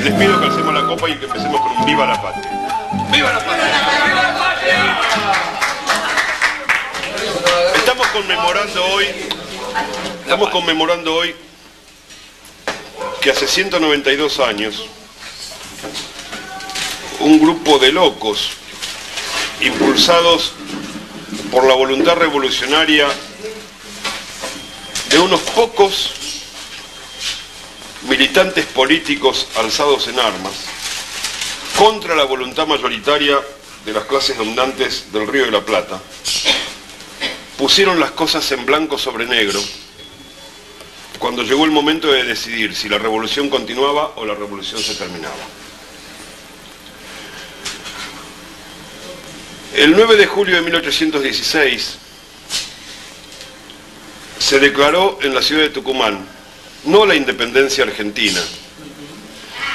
Les pido que alcemos la copa y que empecemos con un ¡Viva la Patria! ¡Viva la Patria! ¡Viva la Patria! Estamos conmemorando hoy que hace 192 años un grupo de locos impulsados por la voluntad revolucionaria de unos pocos militantes políticos alzados en armas contra la voluntad mayoritaria de las clases dominantes del Río de la Plata, pusieron las cosas en blanco sobre negro cuando llegó el momento de decidir si la revolución continuaba o la revolución se terminaba. El 9 de julio de 1816 se declaró en la ciudad de Tucumán no la independencia argentina,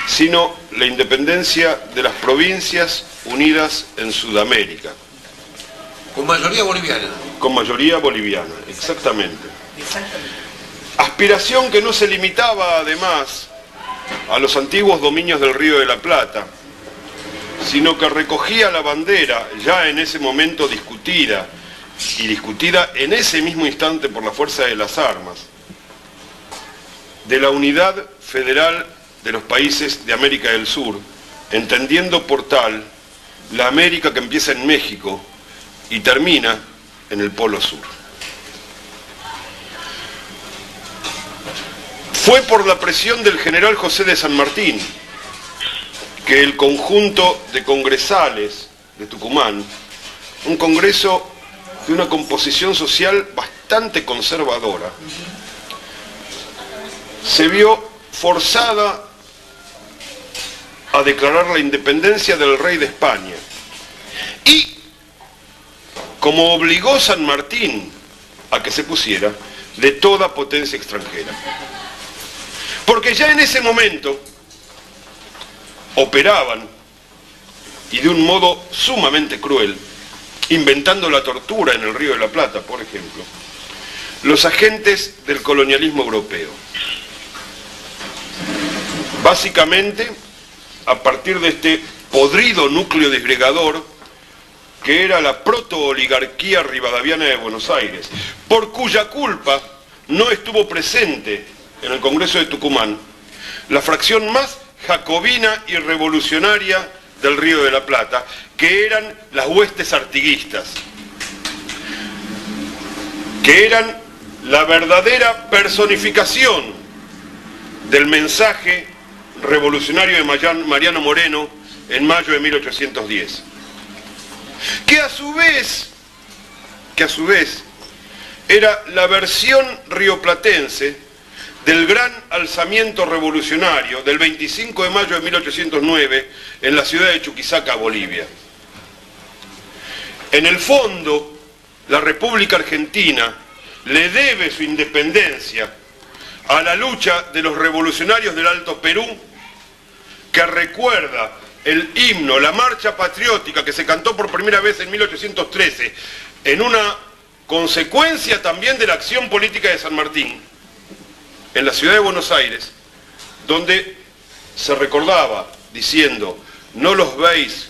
sino la independencia de las provincias unidas en Sudamérica. Con mayoría boliviana. Con mayoría boliviana, exactamente. Aspiración que no se limitaba además a los antiguos dominios del Río de la Plata, sino que recogía la bandera ya en ese momento discutida, y discutida en ese mismo instante por la fuerza de las armas, de la unidad federal de los países de América del Sur, entendiendo por tal la América que empieza en México y termina en el Polo Sur. Fue por la presión del general José de San Martín que el conjunto de congresales de Tucumán, un congreso de una composición social bastante conservadora, se vio forzada a declarar la independencia del rey de España. Y, como obligó San Martín a que se pusiera, de toda potencia extranjera. Porque ya en ese momento operaban, y de un modo sumamente cruel, inventando la tortura en el Río de la Plata, por ejemplo, los agentes del colonialismo europeo. Básicamente, a partir de este podrido núcleo disgregador que era la proto-oligarquía rivadaviana de Buenos Aires, por cuya culpa no estuvo presente en el Congreso de Tucumán la fracción más jacobina y revolucionaria del Río de la Plata, que eran las huestes artiguistas, que eran la verdadera personificación del mensaje revolucionario de Mariano Moreno en mayo de 1810, que a su vez era la versión rioplatense del gran alzamiento revolucionario del 25 de mayo de 1809 en la ciudad de Chuquisaca, Bolivia. En el fondo, la República Argentina le debe su independencia a la lucha de los revolucionarios del Alto Perú, que recuerda el himno, la marcha patriótica que se cantó por primera vez en 1813, en una consecuencia también de la acción política de San Martín, en la ciudad de Buenos Aires, donde se recordaba diciendo: no los veis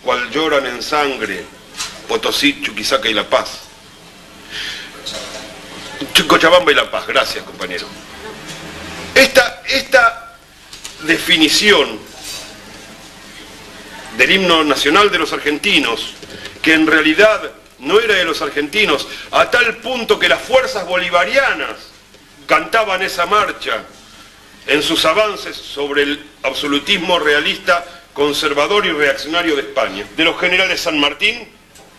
cual lloran en sangre Potosí, Chuquisaca y La Paz. Cochabamba y La Paz, gracias compañero. Esta definición del himno nacional de los argentinos, que en realidad no era de los argentinos, a tal punto que las fuerzas bolivarianas cantaban esa marcha en sus avances sobre el absolutismo realista, conservador y reaccionario de España, de los generales San Martín,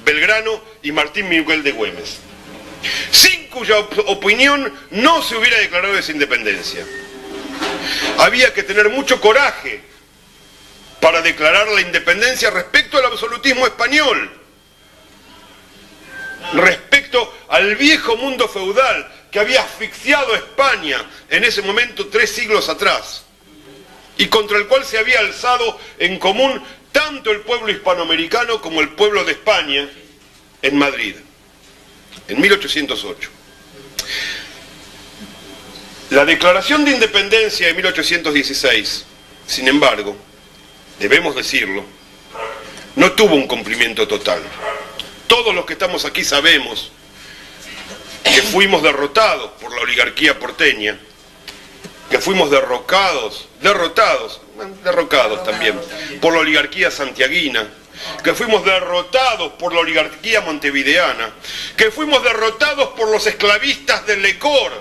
Belgrano y Martín Miguel de Güemes, sin cuya opinión no se hubiera declarado esa independencia. Había que tener mucho coraje para declarar la independencia respecto al absolutismo español, respecto al viejo mundo feudal que había asfixiado a España en ese momento 3 siglos atrás y contra el cual se había alzado en común tanto el pueblo hispanoamericano como el pueblo de España en Madrid, en 1808. La Declaración de Independencia de 1816, sin embargo, debemos decirlo, no tuvo un cumplimiento total. Todos los que estamos aquí sabemos que fuimos derrotados por la oligarquía porteña, que fuimos derrocados también, por la oligarquía santiaguina, que fuimos derrotados por la oligarquía montevideana, que fuimos derrotados por los esclavistas del Lecor,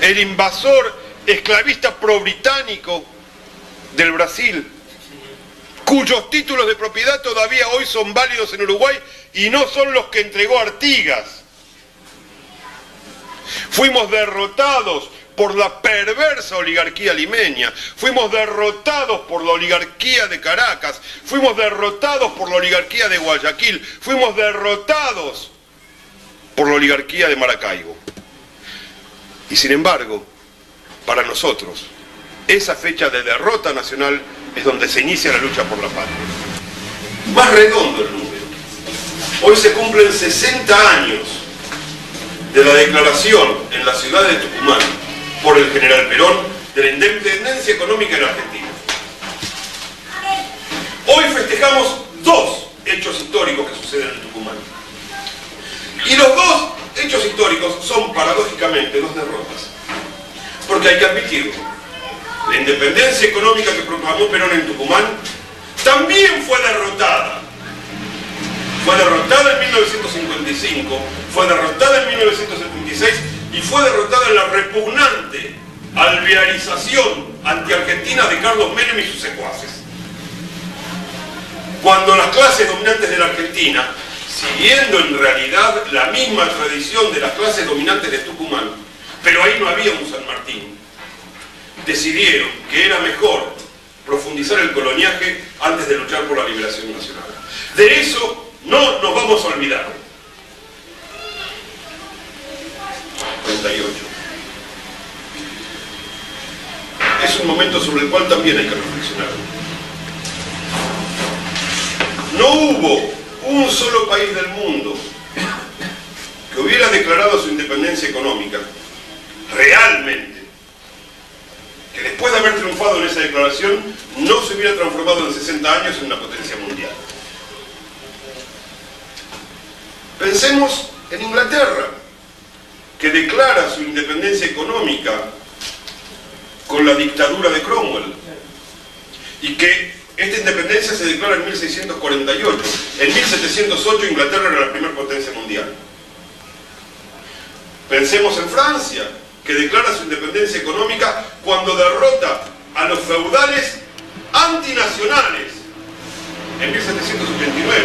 el invasor esclavista pro-británico del Brasil, cuyos títulos de propiedad todavía hoy son válidos en Uruguay y no son los que entregó Artigas. Fuimos derrotados por la perversa oligarquía limeña, fuimos derrotados por la oligarquía de Caracas, fuimos derrotados por la oligarquía de Guayaquil, fuimos derrotados por la oligarquía de Maracaibo. Y sin embargo, para nosotros, esa fecha de derrota nacional es donde se inicia la lucha por la patria. Más redondo el número. Hoy se cumplen 60 años de la declaración en la ciudad de Tucumán por el general Perón de la independencia económica en Argentina. Hoy festejamos 2 hechos históricos que suceden en Tucumán. Y los 2 hechos históricos son paradójicamente 2 derrotas. Porque hay que admitirlo, la independencia económica que proclamó Perón en Tucumán también fue derrotada. Fue derrotada en 1955, fue derrotada en 1976 y fue derrotada en la repugnante alvearización antiargentina de Carlos Menem y sus secuaces. Cuando las clases dominantes de la Argentina, siguiendo en realidad la misma tradición de las clases dominantes de Tucumán, pero ahí no había un San Martín, decidieron que era mejor profundizar el coloniaje antes de luchar por la liberación nacional. De eso no nos vamos a olvidar. 38. Es un momento sobre el cual también hay que reflexionar. No hubo un solo país del mundo que hubiera declarado su independencia económica realmente, que después de haber triunfado en esa declaración no se hubiera transformado en 60 años en una potencia mundial. Pensemos en Inglaterra, que declara su independencia económica con la dictadura de Cromwell y que esta independencia se declara en 1648. En 1708 Inglaterra era la primera potencia mundial. Pensemos en Francia, que declara su independencia económica cuando derrota a los feudales antinacionales en 1789.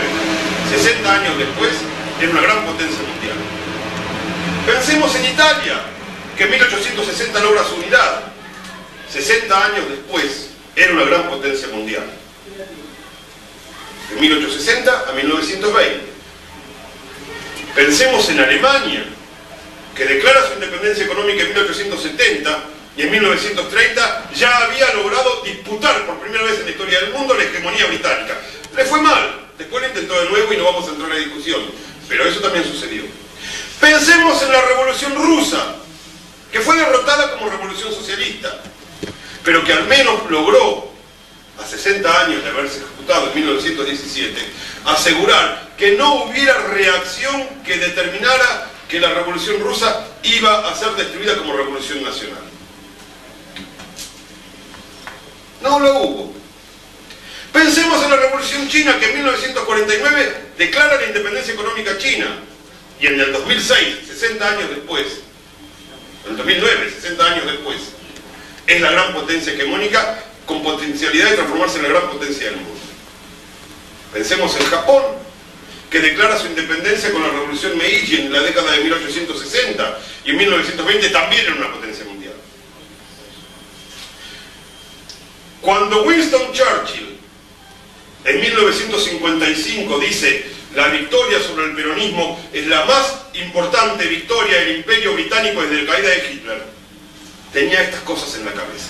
60 años después era una gran potencia mundial. Pensemos en Italia, que en 1860 logra su unidad. 60 años después era una gran potencia mundial. De 1860 a 1920. Pensemos en Alemania, que declara su independencia económica en 1870 y en 1930 ya había logrado disputar por primera vez en la historia del mundo la hegemonía británica. Le fue mal, después lo intentó de nuevo y no vamos a entrar en la discusión, pero eso también sucedió. Pensemos en la Revolución Rusa, que fue derrotada como revolución socialista, pero que al menos logró, a 60 años de haberse ejecutado en 1917, asegurar que no hubiera reacción que determinara que la Revolución Rusa iba a ser destruida como revolución nacional. No lo hubo. Pensemos en la Revolución China, que en 1949 declara la independencia económica china, y en el 2006, 60 años después, en el 2009, 60 años después, es la gran potencia hegemónica con potencialidad de transformarse en la gran potencia del mundo. Pensemos en Japón, que declara su independencia con la revolución Meiji en la década de 1860 y en 1920 también era una potencia mundial. Cuando Winston Churchill en 1955 dice: la victoria sobre el peronismo es la más importante victoria del Imperio Británico desde la caída de Hitler, tenía estas cosas en la cabeza.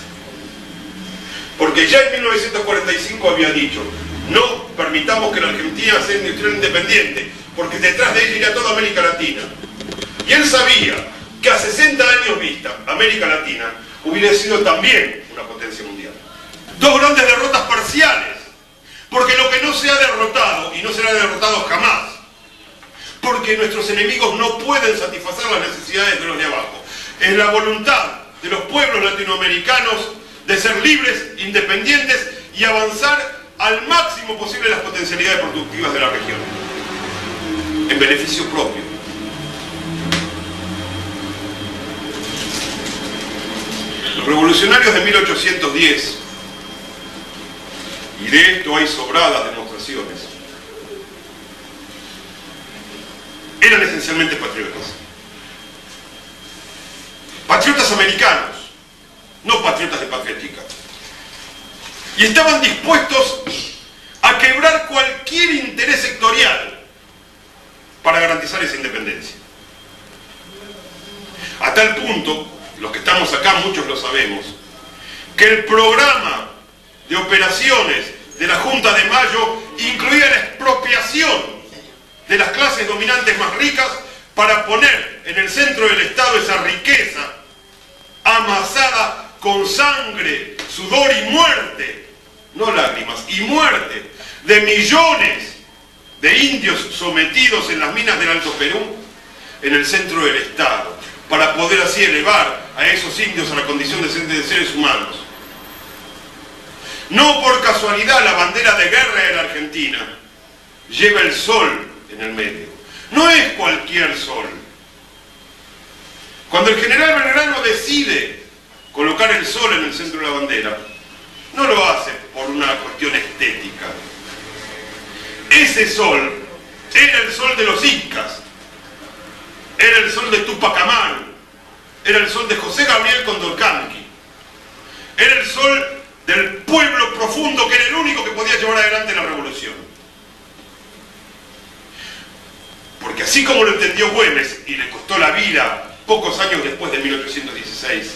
Porque ya en 1945 había dicho: no permitamos que la Argentina sea industrial independiente, porque detrás de ella iría toda América Latina. Y él sabía que a 60 años vista, América Latina hubiera sido también una potencia mundial. Dos grandes derrotas parciales, porque lo que no se ha derrotado, y no será derrotado jamás, porque nuestros enemigos no pueden satisfacer las necesidades de los de abajo, es la voluntad de los pueblos latinoamericanos de ser libres, independientes y avanzar al máximo posible las potencialidades productivas de la región, en beneficio propio. Los revolucionarios de 1810, y de esto hay sobradas demostraciones, eran esencialmente patriotas. Patriotas americanos, no patriotas de patria chica. Y estaban dispuestos a quebrar cualquier interés sectorial para garantizar esa independencia. A tal punto, los que estamos acá muchos lo sabemos, que el programa de operaciones de la Junta de Mayo incluía la expropiación de las clases dominantes más ricas para poner en el centro del Estado esa riqueza amasada con sangre, sudor y muerte, no lágrimas, y muerte de millones de indios sometidos en las minas del Alto Perú, en el centro del Estado, para poder así elevar a esos indios a la condición de seres humanos. No por casualidad la bandera de guerra de la Argentina lleva el sol en el medio. No es cualquier sol. Cuando el general Belgrano decide colocar el sol en el centro de la bandera, no lo hace por una cuestión estética. Ese sol era el sol de los incas, era el sol de Tupac Amaru, era el sol de José Gabriel Condorcanqui, era el sol del pueblo profundo, que era el único que podía llevar adelante la revolución. Porque así como lo entendió Güemes, y le costó la vida pocos años después de 1816,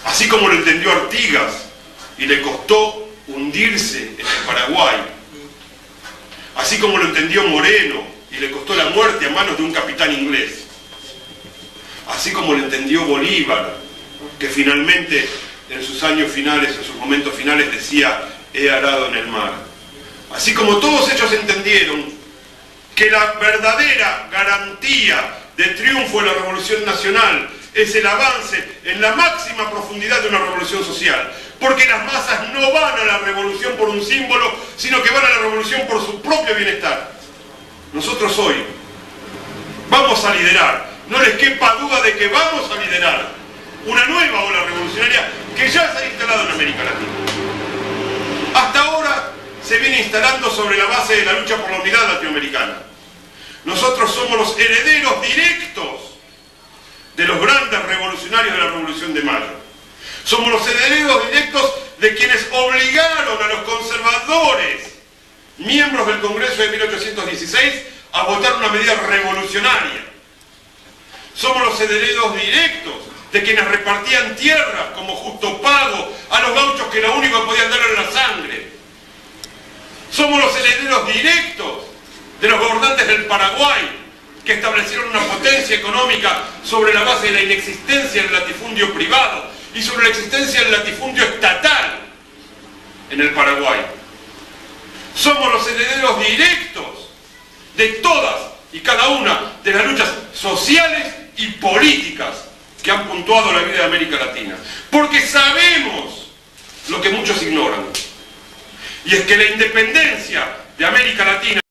así como lo entendió Artigas, y le costó hundirse en el Paraguay, así como lo entendió Moreno, y le costó la muerte a manos de un capitán inglés, así como lo entendió Bolívar, que finalmente en sus años finales, en sus momentos finales decía: he arado en el mar. Así como todos ellos entendieron que la verdadera garantía de triunfo de la Revolución Nacional es el avance en la máxima profundidad de una revolución social, porque las masas no van a la revolución por un símbolo, sino que van a la revolución por su propio bienestar. Nosotros hoy vamos a liderar, no les quepa duda de que vamos a liderar una nueva ola revolucionaria que ya se ha instalado en América Latina. Hasta ahora se viene instalando sobre la base de la lucha por la unidad latinoamericana. Nosotros somos los herederos directos de los grandes revolucionarios de la Revolución de Mayo. Somos los herederos directos de quienes obligaron a los conservadores, miembros del Congreso de 1816, a votar una medida revolucionaria. Somos los herederos directos de quienes repartían tierras como justo pago a los gauchos, que lo único que podían dar era la sangre. Somos los herederos directos de los gobernantes del Paraguay, que establecieron una potencia económica sobre la base de la inexistencia del latifundio privado y sobre la existencia del latifundio estatal en el Paraguay. Somos los herederos directos de todas y cada una de las luchas sociales y políticas que han puntuado la vida de América Latina, porque sabemos lo que muchos ignoran, y es que la independencia de América Latina